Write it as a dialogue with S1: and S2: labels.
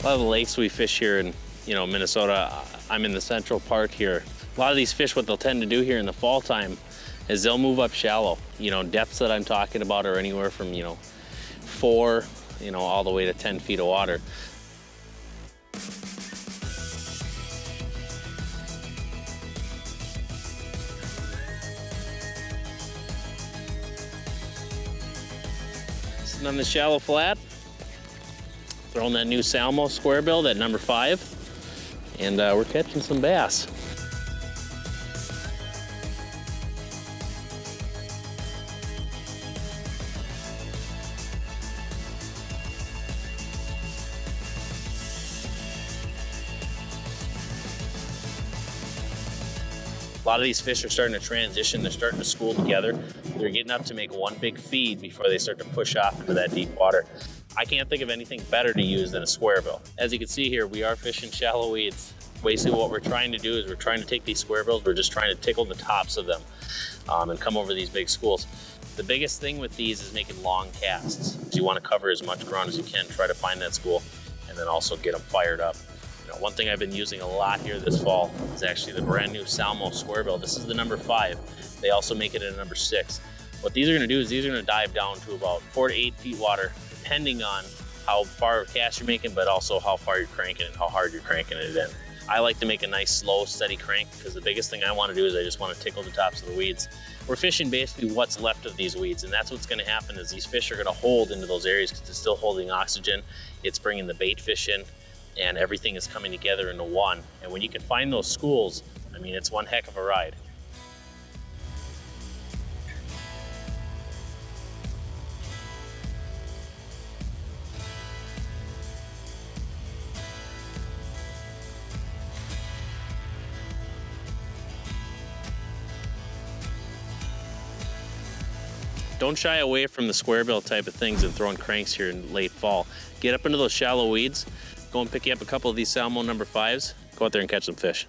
S1: A lot of the lakes we fish here in, Minnesota, I'm in the central part here. A lot of these fish, what they'll tend to do here in the fall time is they'll move up shallow. Depths that I'm talking about are anywhere from, 4, all the way to 10 feet of water. Sitting on the shallow flat, throwing that new Salmo square bill, that number 5, and we're catching some bass. A lot of these fish are starting to transition, they're starting to school together. They're getting up to make one big feed before they start to push off into that deep water. I can't think of anything better to use than a square bill. As you can see here, we are fishing shallow weeds. Basically what we're trying to do is we're trying to take these square bills, we're just trying to tickle the tops of them and come over these big schools. The biggest thing with these is making long casts. You want to cover as much ground as you can, try to find that school, and then also get them fired up. One thing I've been using a lot here this fall is actually the brand new Salmo square bill. This is the number 5. They also make it in a number 6. What these are gonna do is these are gonna dive down to about 4 to 8 feet water, depending on how far of a cast you're making, but also how far you're cranking it, how hard you're cranking it in. I like to make a nice, slow, steady crank because the biggest thing I wanna do is I just wanna tickle the tops of the weeds. We're fishing basically what's left of these weeds, and that's what's gonna happen is these fish are gonna hold into those areas because it's still holding oxygen. It's bringing the bait fish in, and everything is coming together into one. And when you can find those schools, I mean, it's one heck of a ride. Don't shy away from the square bill type of things and throwing cranks here in late fall. Get up into those shallow weeds, go and pick you up a couple of these Salmo number 5s, go out there and catch some fish.